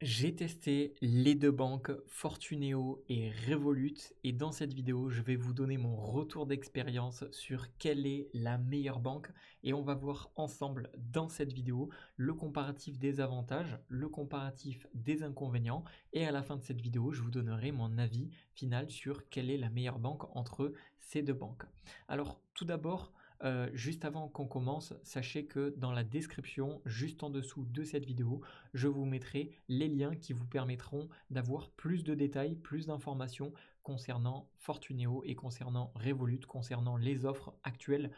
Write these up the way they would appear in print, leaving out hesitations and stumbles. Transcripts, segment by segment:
J'ai testé les deux banques Fortuneo et Revolut et dans cette vidéo, je vais vous donner mon retour d'expérience sur quelle est la meilleure banque et on va voir ensemble dans cette vidéo le comparatif des avantages, le comparatif des inconvénients et à la fin de cette vidéo, je vous donnerai mon avis final sur quelle est la meilleure banque entre ces deux banques. Alors tout d'abord, juste avant qu'on commence, sachez que dans la description, juste en dessous de cette vidéo, je vous mettrai les liens qui vous permettront d'avoir plus de détails, plus d'informations concernant Fortuneo et concernant Revolut, concernant les offres actuelles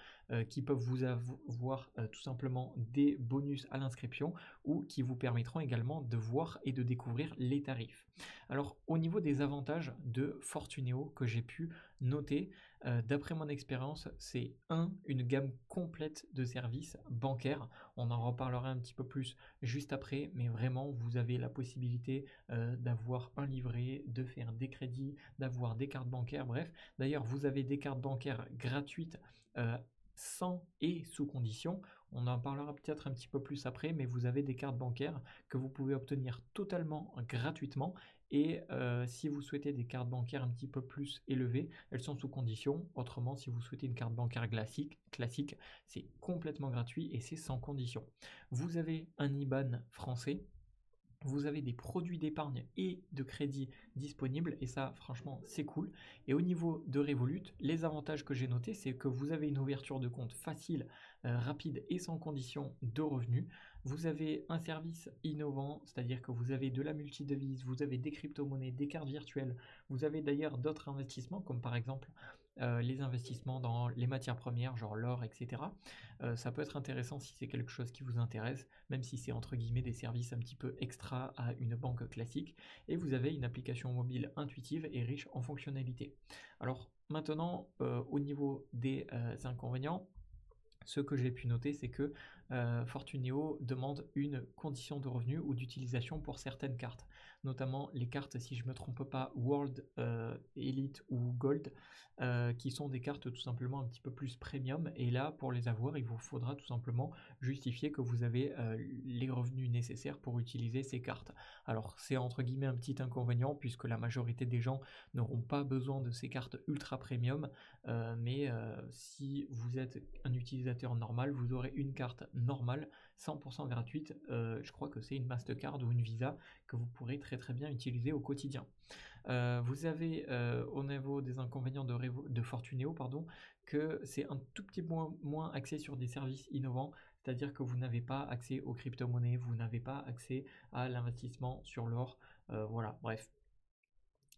qui peuvent vous avoir tout simplement des bonus à l'inscription ou qui vous permettront également de voir et de découvrir les tarifs. Alors au niveau des avantages de Fortuneo que j'ai pu noter, d'après mon expérience, c'est une gamme complète de services bancaires. On en reparlera un petit peu plus juste après, mais vraiment, vous avez la possibilité d'avoir un livret, de faire des crédits, d'avoir des cartes bancaires, bref. D'ailleurs, vous avez des cartes bancaires gratuites euh, sans et sous condition. On en parlera peut-être un petit peu plus après, mais vous avez des cartes bancaires que vous pouvez obtenir totalement gratuitement. Et si vous souhaitez des cartes bancaires un petit peu plus élevées, elles sont sous condition. Autrement, si vous souhaitez une carte bancaire classique, c'est complètement gratuit et c'est sans condition. Vous avez un IBAN français, vous avez des produits d'épargne et de crédit disponibles et ça franchement c'est cool. Et au niveau de Revolut, les avantages que j'ai notés, c'est que vous avez une ouverture de compte facile, rapide et sans condition de revenus. Vous avez un service innovant, c'est-à-dire que vous avez de la multidevise, vous avez des crypto-monnaies, des cartes virtuelles, vous avez d'ailleurs d'autres investissements comme par exemple les investissements dans les matières premières, genre l'or, etc. Ça peut être intéressant si c'est quelque chose qui vous intéresse, même si c'est entre guillemets des services un petit peu extra à une banque classique. Et vous avez une application mobile intuitive et riche en fonctionnalités. Alors maintenant, au niveau des inconvénients, ce que j'ai pu noter, c'est que Fortuneo demande une condition de revenu ou d'utilisation pour certaines cartes, notamment les cartes, si je ne me trompe pas, World, Elite ou Gold, qui sont des cartes tout simplement un petit peu plus premium. Et là, pour les avoir, il vous faudra tout simplement justifier que vous avez les revenus nécessaires pour utiliser ces cartes. Alors, c'est entre guillemets un petit inconvénient puisque la majorité des gens n'auront pas besoin de ces cartes ultra premium. Mais si vous êtes un utilisateur normal, vous aurez une carte normale, 100% gratuite. Je crois que c'est une Mastercard ou une Visa que vous pourrez très très bien utiliser au quotidien. Vous avez au niveau des inconvénients de Fortuneo, pardon, que c'est un tout petit peu moins axé sur des services innovants, c'est-à-dire que vous n'avez pas accès aux crypto-monnaies, vous n'avez pas accès à l'investissement sur l'or, voilà, bref.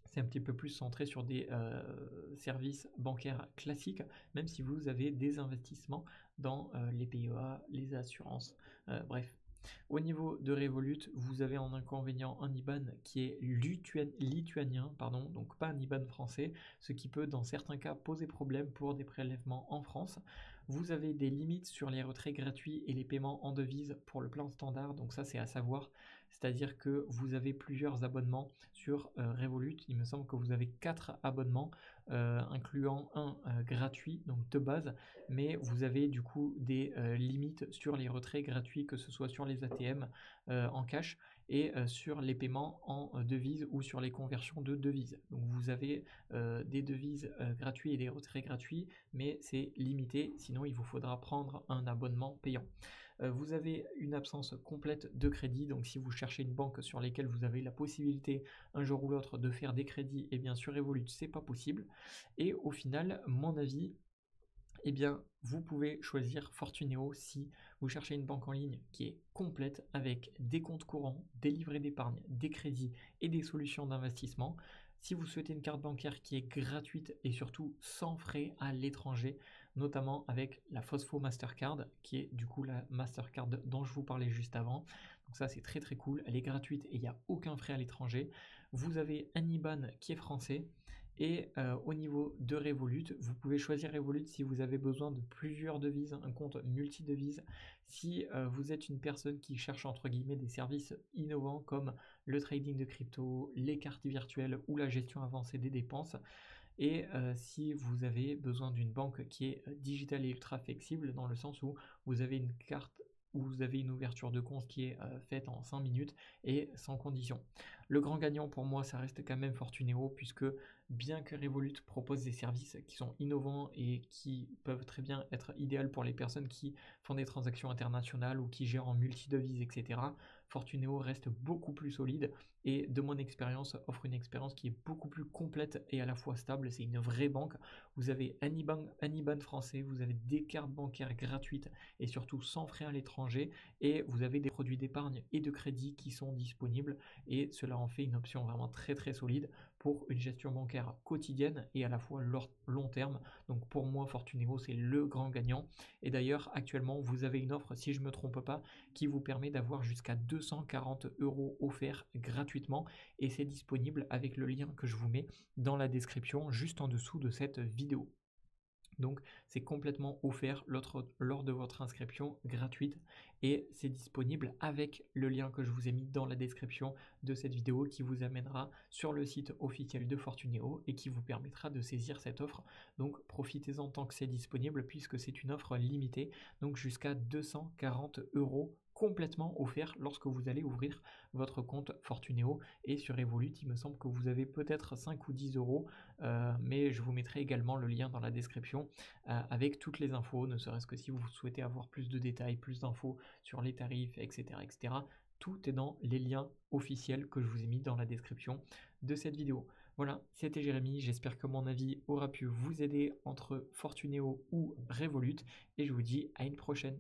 C'est un petit peu plus centré sur des services bancaires classiques, même si vous avez des investissements dans les PEA, les assurances, bref. Au niveau de Revolut, vous avez en inconvénient un IBAN qui est lituanien, pardon, donc pas un IBAN français, ce qui peut dans certains cas poser problème pour des prélèvements en France. Vous avez des limites sur les retraits gratuits et les paiements en devise pour le plan standard, donc ça c'est à savoir, c'est-à-dire que vous avez plusieurs abonnements sur Revolut. Il me semble que vous avez 4 abonnements, incluant un gratuit, donc de base, mais vous avez du coup des limites sur les retraits gratuits, que ce soit sur les ATM en cash et sur les paiements en devises ou sur les conversions de devises. Donc vous avez des devises gratuits et des retraits gratuits, mais c'est limité, sinon il vous faudra prendre un abonnement payant. Vous avez une absence complète de crédit, donc si vous cherchez une banque sur laquelle vous avez la possibilité un jour ou l'autre de faire des crédits, et bien sur Revolut c'est pas possible. Et au final, mon avis, eh bien, vous pouvez choisir Fortuneo si vous cherchez une banque en ligne qui est complète avec des comptes courants, des livrets d'épargne, des crédits et des solutions d'investissement. Si vous souhaitez une carte bancaire qui est gratuite et surtout sans frais à l'étranger, notamment avec la Fosfo Mastercard, qui est du coup la Mastercard dont je vous parlais juste avant. Donc ça c'est très très cool, elle est gratuite et il n'y a aucun frais à l'étranger. Vous avez un IBAN qui est français. Et au niveau de Revolut, vous pouvez choisir Revolut si vous avez besoin de plusieurs devises, un compte multi-devises. Si vous êtes une personne qui cherche entre guillemets des services innovants comme le trading de crypto, les cartes virtuelles ou la gestion avancée des dépenses. Et si vous avez besoin d'une banque qui est digitale et ultra flexible, dans le sens où vous avez une carte où vous avez une ouverture de compte qui est faite en 5 minutes et sans condition. Le grand gagnant pour moi, ça reste quand même Fortuneo, puisque bien que Revolut propose des services qui sont innovants et qui peuvent très bien être idéaux pour les personnes qui font des transactions internationales ou qui gèrent en multi-devises, etc., Fortuneo reste beaucoup plus solide et de mon expérience offre une expérience qui est beaucoup plus complète et à la fois stable. C'est une vraie banque. Vous avez un IBAN français, vous avez des cartes bancaires gratuites et surtout sans frais à l'étranger, et vous avez des produits d'épargne et de crédit qui sont disponibles, et cela en fait une option vraiment très très solide pour une gestion bancaire quotidienne et à la fois long terme. Donc pour moi, Fortuneo, c'est le grand gagnant. Et d'ailleurs, actuellement, vous avez une offre, si je ne me trompe pas, qui vous permet d'avoir jusqu'à 240 € offerts gratuitement, et c'est disponible avec le lien que je vous mets dans la description juste en dessous de cette vidéo. Donc c'est complètement offert lors de votre inscription gratuite, et c'est disponible avec le lien que je vous ai mis dans la description de cette vidéo qui vous amènera sur le site officiel de Fortuneo et qui vous permettra de saisir cette offre. Donc profitez-en tant que c'est disponible, puisque c'est une offre limitée, donc jusqu'à 240 € complètement offert lorsque vous allez ouvrir votre compte Fortuneo. Et sur Revolut, il me semble que vous avez peut-être 5 ou 10 €, mais je vous mettrai également le lien dans la description avec toutes les infos, ne serait-ce que si vous souhaitez avoir plus de détails, plus d'infos sur les tarifs, etc., etc. Tout est dans les liens officiels que je vous ai mis dans la description de cette vidéo. Voilà, c'était Jérémy, j'espère que mon avis aura pu vous aider entre Fortuneo ou Revolut, et je vous dis à une prochaine.